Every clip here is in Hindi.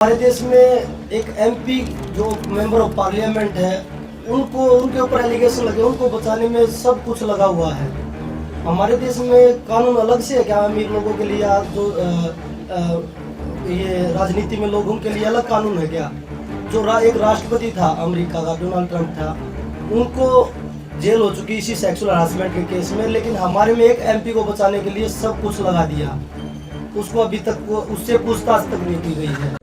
हमारे देश में एक एमपी जो मेंबर ऑफ पार्लियामेंट है, उनको उनके ऊपर एलिगेशन लगे, उनको बचाने में सब कुछ लगा हुआ है। हमारे देश में कानून अलग से है क्या? अमीर लोगों के लिए जो ये राजनीति में लोगों के लिए अलग कानून है क्या? जो एक राष्ट्रपति था अमेरिका का, डोनाल्ड ट्रंप था, उनको जेल हो चुकी इसी सेक्सुअल हरासमेंट के केस में, लेकिन हमारे में एक एमपी को बचाने के लिए सब कुछ लगा दिया। उसको अभी तक उससे पूछताछ तक नहीं की गई है।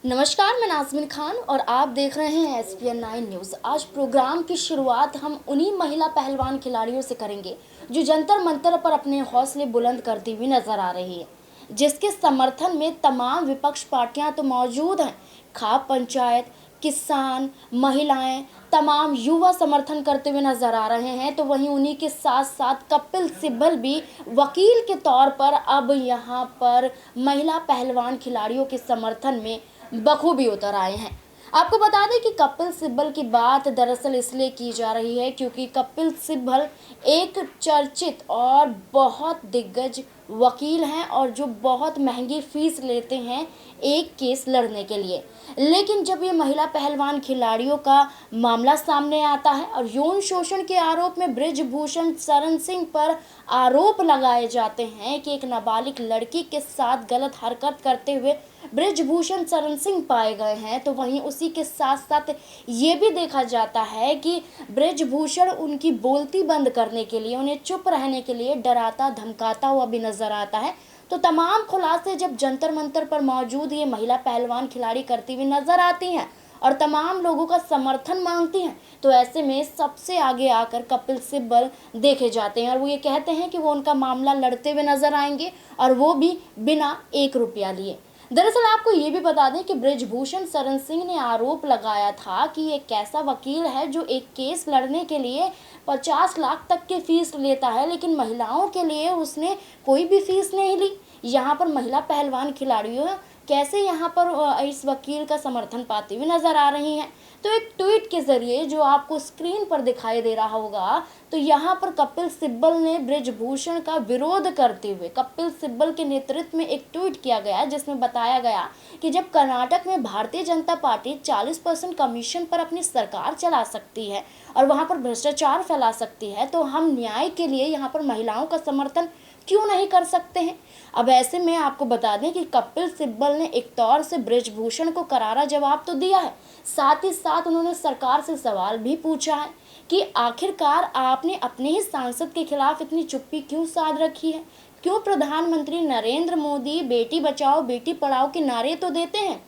नमस्कार, मैं नाज़मीन खान और आप देख रहे हैं SPN 9 न्यूज़। आज प्रोग्राम की शुरुआत हम उन्हीं महिला पहलवान खिलाड़ियों से करेंगे जो जंतर मंतर पर अपने हौसले बुलंद करती हुई नजर आ रही है, जिसके समर्थन में तमाम विपक्ष पार्टियां तो मौजूद हैं। खाप पंचायत, किसान, महिलाएं, तमाम युवा समर्थन करते हुए नजर आ रहे हैं। तो वहीं उन्हीं के साथ साथ कपिल सिब्बल भी वकील के तौर पर अब यहाँ पर महिला पहलवान खिलाड़ियों के समर्थन में बखूबी उतर आए हैं। आपको बता दें कि कपिल सिब्बल की बात दरअसल इसलिए की जा रही है क्योंकि कपिल सिब्बल एक चर्चित और बहुत दिग्गज वकील हैं और जो बहुत महंगी फीस लेते हैं एक केस लड़ने के लिए। लेकिन जब ये महिला पहलवान खिलाड़ियों का मामला सामने आता है और यौन शोषण के आरोप में बृजभूषण शरण सिंह पर आरोप लगाए जाते हैं कि एक नाबालिग लड़की के साथ गलत हरकत करते हुए बृजभूषण शरण सिंह पाए गए हैं, तो वहीं उसी के साथ साथ ये भी देखा जाता है कि बृजभूषण उनकी बोलती बंद करने के लिए, उन्हें चुप रहने के लिए डराता धमकाता हुआ भी नजर आता है। तो तमाम खुलासे जब जंतर मंतर पर मौजूद ये महिला पहलवान खिलाड़ी करती हुई नजर आती हैं और तमाम लोगों का समर्थन मांगती हैं, तो ऐसे में सबसे आगे आकर कपिल सिब्बल देखे जाते हैं और वो ये कहते हैं कि वो उनका मामला लड़ते हुए नजर आएंगे और वो भी बिना 1 रुपया लिए। दरअसल आपको ये भी बता दें कि बृजभूषण शरण सिंह ने आरोप लगाया था कि एक ऐसा वकील है जो एक केस लड़ने के लिए 50 लाख तक की फीस लेता है, लेकिन महिलाओं के लिए उसने कोई भी फीस नहीं ली। यहाँ पर महिला पहलवान खिलाड़ियों कैसे यहाँ पर इस वकील का समर्थन पाती हुई नजर आ रही हैं। तो एक ट्वीट के जरिए जो आपको स्क्रीन पर दिखाई दे रहा होगा, तो यहाँ पर कपिल सिब्बल ने बृजभूषण का विरोध करते हुए कपिल सिब्बल के नेतृत्व में एक ट्वीट किया गया जिसमें बताया गया कि जब कर्नाटक में भारतीय जनता पार्टी 40% कमीशन पर अपनी सरकार चला सकती है और वहाँ पर भ्रष्टाचार फैला सकती है, तो हम न्याय के लिए यहाँ पर महिलाओं का समर्थन क्यों नहीं कर सकते हैं। अब ऐसे में आपको बता दें कि कपिल सिब्बल ने एक तौर से बृजभूषण को करारा जवाब तो दिया है, साथ ही साथ उन्होंने सरकार से सवाल भी पूछा है कि आखिरकार आपने अपने ही सांसद के खिलाफ इतनी चुप्पी क्यों साध रखी है। क्यों प्रधानमंत्री नरेंद्र मोदी बेटी बचाओ बेटी पढ़ाओ के नारे तो देते हैं,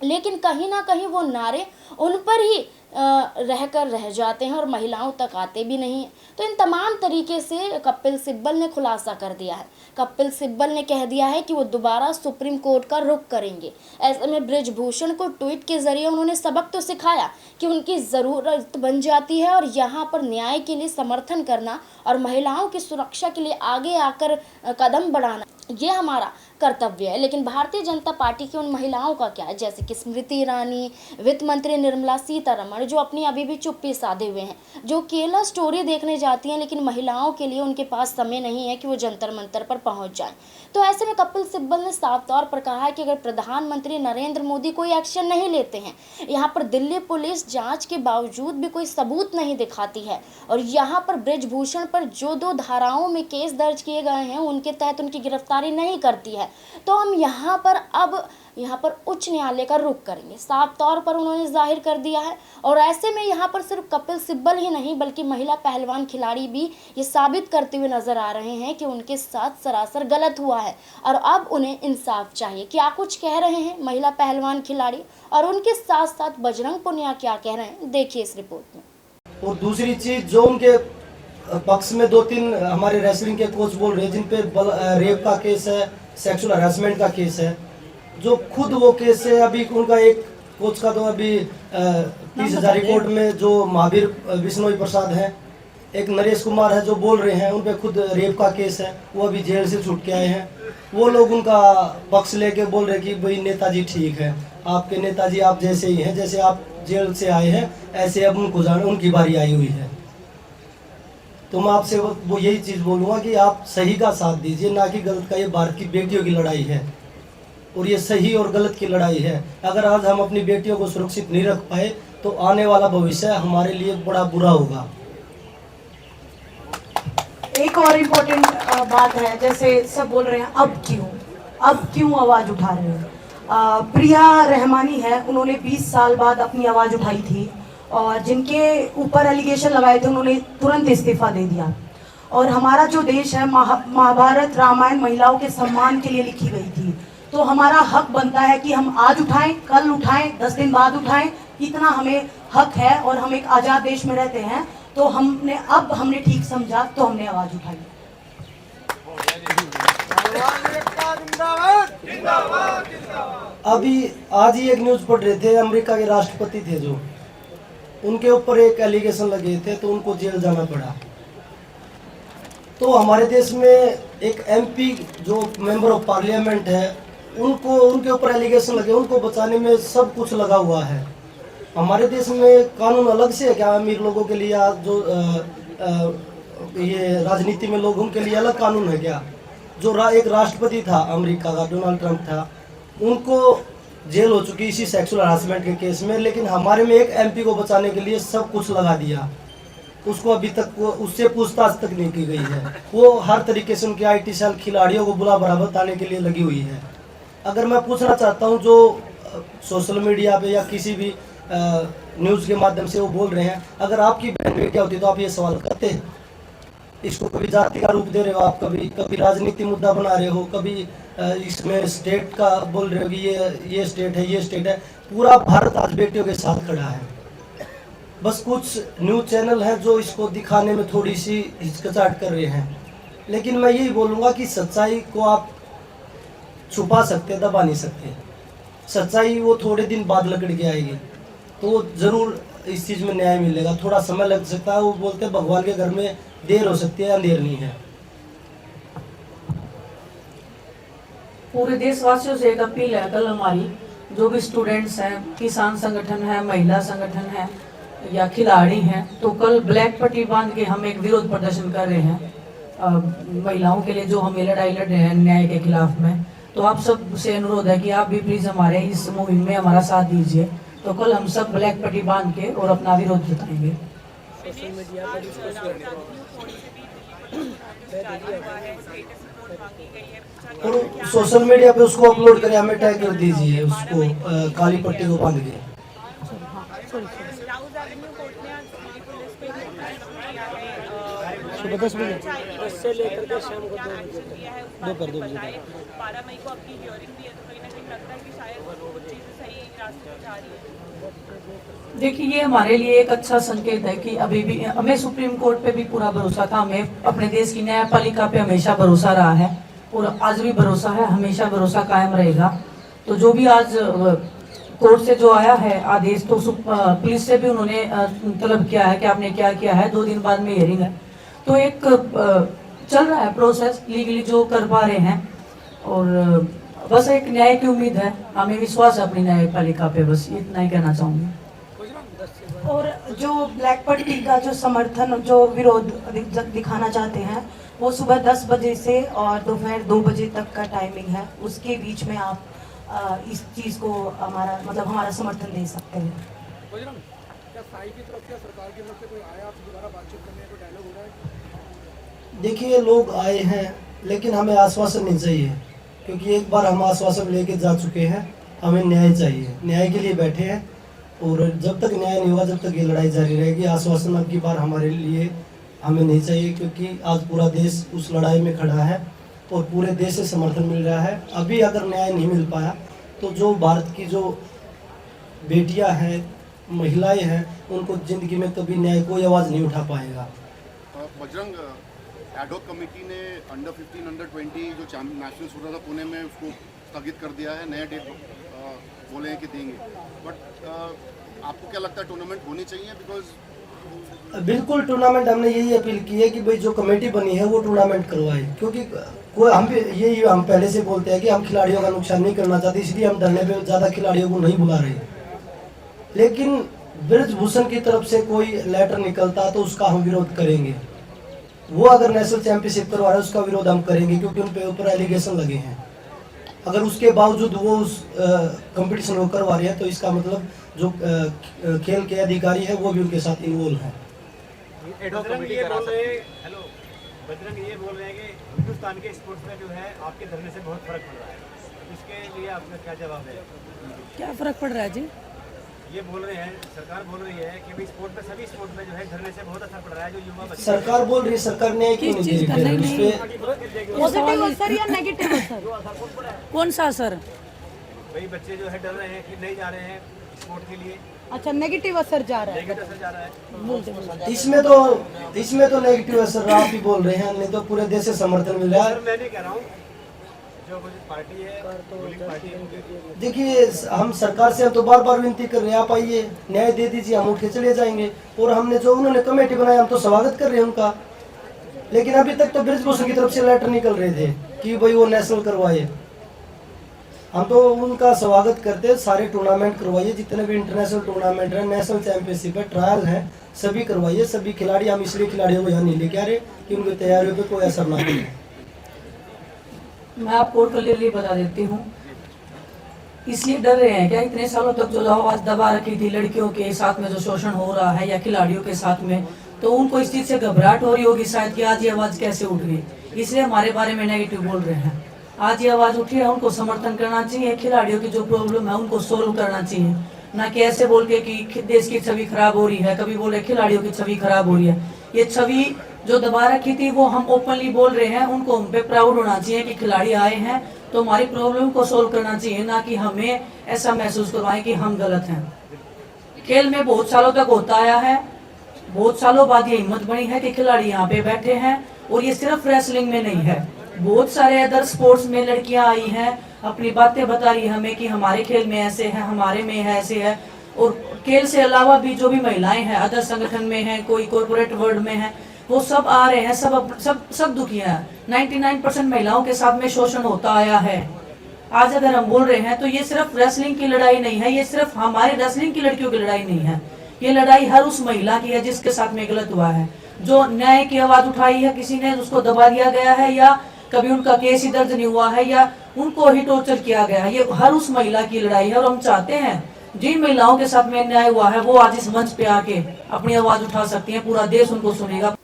लेकिन कहीं ना कहीं वो नारे उन पर ही रह जाते हैं और महिलाओं तक आते भी नहीं हैं। तो इन तमाम तरीके से कपिल सिब्बल ने खुलासा कर दिया है। कपिल सिब्बल ने कह दिया है कि वो दोबारा सुप्रीम कोर्ट का रुख करेंगे। ऐसे में बृजभूषण को ट्वीट के जरिए उन्होंने सबक तो सिखाया कि उनकी ज़रूरत बन जाती है और यहाँ पर न्याय के लिए समर्थन करना और महिलाओं की सुरक्षा के लिए आगे आकर कदम बढ़ाना ये हमारा कर्तव्य है। लेकिन भारतीय जनता पार्टी की उन महिलाओं का क्या है, जैसे कि स्मृति ईरानी, वित्त मंत्री निर्मला सीतारमण, जो अपनी अभी भी चुप्पी साधे हुए हैं, जो केवल स्टोरी देखने जाती हैं, लेकिन महिलाओं के लिए उनके पास समय नहीं है कि वो जंतर मंतर पर पहुंच जाएं। तो ऐसे में कपिल सिब्बल ने साफ तौर पर कहा है कि अगर प्रधानमंत्री नरेंद्र मोदी कोई एक्शन नहीं लेते हैं, यहाँ पर दिल्ली पुलिस जाँच के बावजूद भी कोई सबूत नहीं दिखाती है और यहाँ पर बृजभूषण पर जो 2 धाराओं में केस दर्ज किए गए हैं उनके तहत उनकी गिरफ्तारी नहीं करती है, तो हम यहाँ पर उच्च न्यायालय का रुख करेंगे। साफ तौर पर उन्होंने जाहिर कर दिया है और ऐसे में यहाँ पर सिर्फ कपिल सिब्बल ही नहीं बल्कि महिला पहलवान खिलाड़ी भी ये साबित करते हुए नजर आ रहे हैं कि उनके साथ सरासर गलत हुआ है और अब उन्हें इंसाफ चाहिए। क्या कुछ कह रहे हैं महिला पहलवान खिलाड़ी और उनके साथ साथ बजरंग पुनिया क्या कह रहे हैं, देखिए इस रिपोर्ट में। और दूसरी चीज, जो उनके पक्ष में 2-3 हमारे रेसलिंग के कोच बोल रहे हैं जिन पे रेप का केस है, सेक्सुअल हरासमेंट का केस है, जो खुद वो केस है, अभी उनका एक कोच का तो अभी 30,000 रिकॉर्ड में जो महावीर बिश्नोई प्रसाद है, एक नरेश कुमार है जो बोल रहे हैं, उन पे खुद रेप का केस है, वो अभी जेल से छूट के आए हैं। वो लोग उनका पक्ष लेके बोल रहे कि भाई नेताजी ठीक है, आपके नेताजी आप जैसे ही हैं, जैसे आप जेल से आए हैं, ऐसे अब उनको उनकी बारी आई हुई है। तो मैं आपसे वो यही चीज़ बोलूँगा कि आप सही का साथ दीजिए, ना कि गलत का। ये भारत की बेटियों की लड़ाई है और ये सही और गलत की लड़ाई है। अगर आज हम अपनी बेटियों को सुरक्षित नहीं रख पाए तो आने वाला भविष्य हमारे लिए बड़ा बुरा होगा। एक और इम्पोर्टेंट बात है, जैसे सब बोल रहे हैं अब क्यों आवाज़ उठा रहे हैं। प्रिया रहमानी है, उन्होंने 20 साल बाद अपनी आवाज़ उठाई थी और जिनके ऊपर एलिगेशन लगाए थे उन्होंने तुरंत इस्तीफा दे दिया। और हमारा जो देश है, महाभारत रामायण महिलाओं के सम्मान के लिए लिखी गई थी, तो हमारा हक बनता है कि हम आज उठाएं, कल उठाएं, 10 दिन बाद उठाएं, इतना हमें हक है। और हम एक आज़ाद देश में रहते हैं, तो हमने ठीक समझा तो हमने आवाज़ उठाई। अभी आज ही एक न्यूज़ पढ़ रहे थे, अमेरिका के राष्ट्रपति थे जो, उनके ऊपर एक एलिगेशन लगे थे तो उनको जेल जाना पड़ा। तो हमारे देश में एक एमपी जो मेंबर ऑफ पार्लियामेंट है, उनके ऊपर एलिगेशन लगे, उनको बचाने में सब कुछ लगा हुआ है। हमारे देश में कानून अलग से है क्या अमीर लोगों के लिए? जो ये राजनीति में लोग, उनके लिए अलग कानून है क्या? जो एक राष्ट्रपति था अमेरिका का, डोनाल्ड ट्रंप था, उनको जेल हो चुकी इसी सेक्सुअल हरासमेंट के केस में, लेकिन हमारे में एक एमपी को बचाने के लिए सब कुछ लगा दिया। उसको अभी तक उससे पूछताछ तक नहीं की गई है। वो हर तरीके से उनके IT सेल खिलाड़ियों को बुला बराबर बताने के लिए लगी हुई है। अगर मैं पूछना चाहता हूँ, जो सोशल मीडिया पे या किसी भी न्यूज़ के माध्यम से वो बोल रहे हैं, अगर आपकी बहन बेटिया होती तो आप ये सवाल करते? इसको कभी जाति का रूप दे रहे हो आप, कभी राजनीति मुद्दा बना रहे हो, कभी इसमें स्टेट का बोल रहे हो कि ये स्टेट है, ये स्टेट है। पूरा भारत आज बेटियों के साथ खड़ा है। बस कुछ न्यूज़ चैनल हैं जो इसको दिखाने में थोड़ी सी हिचकिचाहट कर रहे हैं, लेकिन मैं यही बोलूँगा कि सच्चाई को आप छुपा सकते, दबा नहीं सकते। सच्चाई वो थोड़े दिन बाद लकड़ के आएगी, तो ज़रूर इस चीज़ में न्याय मिलेगा। थोड़ा समय लग सकता है, वो बोलते हैं भगवान के घर में देर हो सकती है, अंधेर नहीं है। पूरे देशवासियों से एक अपील है, कल हमारी जो भी स्टूडेंट्स हैं, किसान संगठन है, महिला संगठन है या खिलाड़ी हैं, तो कल ब्लैक पट्टी बांध के हम एक विरोध प्रदर्शन कर रहे हैं महिलाओं के लिए, जो हम ये लड़ाई लड़ रहे हैं न्याय के खिलाफ में। तो आप सब से अनुरोध है कि आप भी प्लीज़ हमारे इस मुहिम में हमारा साथ दीजिए। तो कल हम सब ब्लैक पट्टी बांध के और अपना विरोध जताएंगे। और सोशल मीडिया पे उसको अपलोड करें, हमें टैग कर दीजिए उसको, काली पट्टी को बांध के। सुबह 10 बजे से लेकर के शाम को 2 बजे 12 मई को आपकी हियरिंग भी है, तो कहीं ना कहीं लगता है कि शायद वो चीज़ें सही रास्ते पर जा रही है। देखिए, ये हमारे लिए एक अच्छा संकेत है कि अभी भी हमें सुप्रीम कोर्ट पे भी पूरा भरोसा था, हमें अपने देश की न्यायपालिका पे हमेशा भरोसा रहा है और आज भी भरोसा है, हमेशा भरोसा कायम रहेगा। तो जो भी आज कोर्ट से जो आया है आदेश, तो पुलिस से भी उन्होंने तलब किया है कि आपने क्या किया है। 2 दिन बाद में हियरिंग है, तो एक चल रहा है प्रोसेस लीगली जो कर पा रहे हैं, और बस एक न्याय की उम्मीद है, हमें विश्वास है अपनी न्यायपालिका पे। बस इतना ही कहना चाहूँगी। और जो ब्लैक पट्टी का जो समर्थन, जो विरोध दिखाना चाहते हैं, वो सुबह 10 बजे से और दोपहर 2 बजे तक का टाइमिंग है। उसके बीच में आप इस चीज़ को हमारा समर्थन दे सकते हैं। देखिए, लोग आए हैं, लेकिन हमें आश्वासन नहीं चाहिए, क्योंकि एक बार हम आश्वासन लेके जा चुके हैं। हमें न्याय चाहिए, न्याय के लिए बैठे हैं, और जब तक न्याय नहीं होगा, जब तक ये लड़ाई जारी रहेगी। आश्वासन अब की बार हमारे लिए हमें नहीं चाहिए, क्योंकि आज पूरा देश उस लड़ाई में खड़ा है और पूरे देश से समर्थन मिल रहा है। अभी अगर न्याय नहीं मिल पाया तो जो भारत की जो बेटियां हैं, महिलाएं हैं, उनको ज़िंदगी में कभी न्याय कोई आवाज़ नहीं उठा पाएगा। बजरंग एडहॉक कमेटी ने अंडर 15 अंडर 20 जो नेशनल शुरू था पुणे में, उसको स्थगित कर दिया है। नया डेट बोले हैं कि देंगे, बट आपको क्या लगता है टूर्नामेंट होनी चाहिए? बिकॉज बिल्कुल टूर्नामेंट, हमने यही अपील की है कि भाई जो कमेटी बनी है वो टूर्नामेंट करवाए, क्योंकि कोई हम पहले से बोलते हैं कि हम खिलाड़ियों का नुकसान नहीं करना चाहते, इसलिए हम धरने पे ज़्यादा खिलाड़ियों को नहीं बुला रहे। लेकिन ब्रिजभूषण की तरफ से कोई लेटर निकलता तो उसका हम विरोध करेंगे। वो अगर नेशनल चैंपियनशिप करवा रहे हैं उसका विरोध हम करेंगे, क्योंकि उन पे ऊपर एलिगेशन लगे हैं। अगर उसके बावजूद वो उस कंपटीशन को करवा रहे हैं तो इसका मतलब जो खेल के अधिकारी है वो भी उनके साथ इन्वॉल्व हैं। बजरंग ये बोल रहे हैं, हेलो, बजरंग ये बोल रहे हैं कि हिंदुस्तान के स्पोर्ट्स में जो है आपके धरने से बहुत फर्क पड़ रहा है, इसके लिए आपका क्या जवाब है? क्या फर्क पड़ रहा है जी? ये बोल रहे हैं, सरकार बोल रही है कि भाई स्पोर्ट में, सभी स्पोर्ट में जो है धरने से बहुत असर पड़ रहा है, जो युवा बच्चे सरकार बोल रही है, सरकार न्याय क्यों नहीं दे रही है उस पे? पॉजिटिव असर या नेगेटिव असर? कौन सा असर? भाई बच्चे जो है डर रहे हैं कि नहीं जा रहे हैं स्पोर्ट के लिए, अच्छा, नेगेटिव असर जा रहा नेगेटिव असर जा रहा है। इसमें तो नेगेटिव असर आप ही बोल रहे हैं, नहीं तो पूरे देश से समर्थन मिल रहा है। सर मैं नहीं कह रहा हूँ, जो पार्टी है, रूलिंग पार्टी है, देखिए, हम सरकार से हम तो बार बार विनती कर रहे हैं, आप आइए, न्याय दे दीजिए, हम उठ के चले जाएंगे। और हमने जो उन्होंने कमेटी बनाई हम तो स्वागत कर रहे हैं उनका, लेकिन अभी तक तो ब्रिजभूषण की तरफ से लेटर निकल रहे थे कि भाई वो नेशनल करवाए। हम तो उनका स्वागत करते हैं, सारे टूर्नामेंट करवाइए, जितने भी इंटरनेशनल टूर्नामेंट है, नेशनल चैंपियनशिप है, ट्रायल है, सभी करवाइए, सभी खिलाड़ी। हम इसलिए खिलाड़ियों को यहाँ नहीं लेके आ रहे कि उनकी तैयारियों पे कोई असर ना पड़े। मैं आपको क्लियरली बता देती हूँ, इसलिए डर रहे हैं क्या? इतने सालों तक जो आवाज दबा रखी थी लड़कियों के साथ में जो शोषण हो रहा है या खिलाड़ियों के साथ में, तो उनको इस चीज से घबराहट हो रही होगी शायद कि आज ये आवाज कैसे उठ गई, इसलिए हमारे बारे में नेगेटिव बोल रहे हैं। आज ये आवाज उठी है, उनको समर्थन करना चाहिए, खिलाड़ियों की जो प्रॉब्लम है उनको सोल्व करना चाहिए, ना कि ऐसे बोल के कि देश की छवि खराब हो रही है, कभी बोले खिलाड़ियों की छवि खराब हो रही है। ये छवि जो दबा रखी थी वो हम ओपनली बोल रहे हैं, उनको हम पे प्राउड होना चाहिए कि खिलाड़ी आए हैं तो हमारी प्रॉब्लम को सोल्व करना चाहिए, ना कि हमें ऐसा महसूस करवाएं कि हम गलत हैं। खेल में बहुत सालों तक होता आया है, बहुत सालों बाद ये हिम्मत बनी है कि खिलाड़ी यहाँ पे बैठे हैं, और ये सिर्फ रेसलिंग में नहीं है, बहुत सारे अदर स्पोर्ट्स में लड़कियां आई हैं, अपनी बातें बता रही है हमें कि हमारे खेल में ऐसे है, हमारे में है ऐसे है। और खेल से अलावा भी जो भी महिलाएं हैं अदर संगठन में हैं, कोई कॉर्पोरेट वर्ल्ड में है, वो सब आ रहे हैं, सब दुखी हैं। 99% महिलाओं के साथ में शोषण होता आया है। आज अगर हम बोल रहे हैं तो ये सिर्फ रेसलिंग की लड़ाई नहीं है, ये सिर्फ हमारे रेसलिंग की लड़कियों की लड़ाई नहीं है, ये लड़ाई हर उस महिला की है जिसके साथ में गलत हुआ है, जो न्याय की आवाज उठाई है, किसी ने उसको दबा दिया गया है, या कभी उनका केस ही दर्ज नहीं हुआ है, या उनको ही टॉर्चर किया गया है। ये हर उस महिला की लड़ाई है, और हम चाहते हैं जिन महिलाओं के साथ में अन्याय हुआ है वो आज इस मंच पे आके अपनी आवाज उठा सकती हैं, पूरा देश उनको सुनेगा।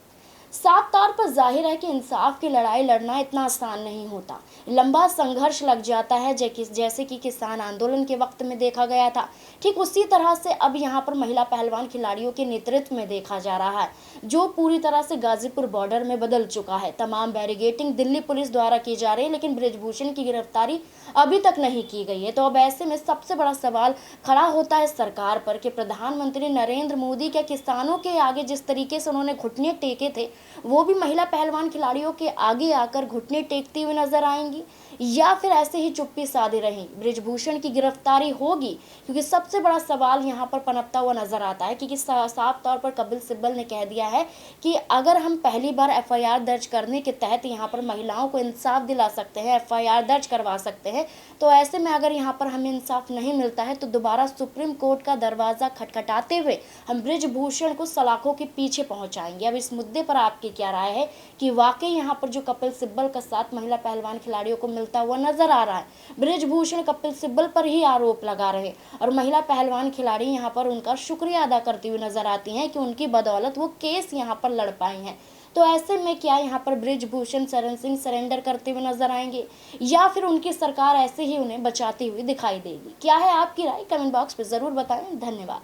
साफ तौर पर जाहिर है कि इंसाफ की लड़ाई लड़ना इतना आसान नहीं होता, लंबा संघर्ष लग जाता है, जैसे कि किसान आंदोलन के वक्त में देखा गया था। ठीक उसी तरह से अब यहाँ पर महिला पहलवान खिलाड़ियों के नेतृत्व में देखा जा रहा है, जो पूरी तरह से गाजीपुर बॉर्डर में बदल चुका है। तमाम बैरिगेटिंग दिल्ली पुलिस द्वारा की जा रही है, लेकिन ब्रिजभूषण की गिरफ्तारी अभी तक नहीं की गई है। तो अब ऐसे में सबसे बड़ा सवाल खड़ा होता है सरकार पर कि प्रधानमंत्री नरेंद्र मोदी क्या किसानों के आगे जिस तरीके से उन्होंने घुटने टेके थे वो भी महिला पहलवान खिलाड़ियों के आगे आकर घुटने टेकती हुई नजर आएंगी, या फिर ऐसे ही चुप्पी साधे रहें? ब्रिजभूषण की गिरफ्तारी होगी, क्योंकि सबसे बड़ा सवाल यहाँ पर पनपता हुआ नजर आता है, क्योंकि साफ तौर पर कपिल सिब्बल ने कह दिया है कि अगर हम पहली बार FIR दर्ज करने के तहत यहाँ पर महिलाओं को इंसाफ दिला सकते हैं, FIR दर्ज करवा सकते हैं, तो ऐसे में अगर यहाँ पर हमें इंसाफ नहीं मिलता है तो दोबारा सुप्रीम कोर्ट का दरवाजा खटखटाते हुए हम ब्रिजभूषण को सलाखों के पीछे पहुंचाएंगे। अब इस मुद्दे पर आपकी क्या राय है कि वाकई यहाँ पर जो कपिल सिब्बल का साथ महिला पहलवान खिलाड़ियों को मिलता हुआ नजर आ रहा है? ब्रिजभूषण कपिल सिब्बल पर ही आरोप लगा रहे और महिला पहलवान खिलाड़ी यहाँ पर उनका शुक्रिया अदा करती हुई नजर आती हैं कि उनकी बदौलत वो केस यहाँ पर लड़ पाए हैं। तो ऐसे में क्या यहाँ पर ब्रिजभूषण शरण सिंह सरेंडर करते हुए नजर आएंगे, या फिर उनकी सरकार ऐसे ही उन्हें बचाती हुई दिखाई देगी? क्या है आपकी राय? कमेंट बॉक्स पे जरूर बताएं। धन्यवाद।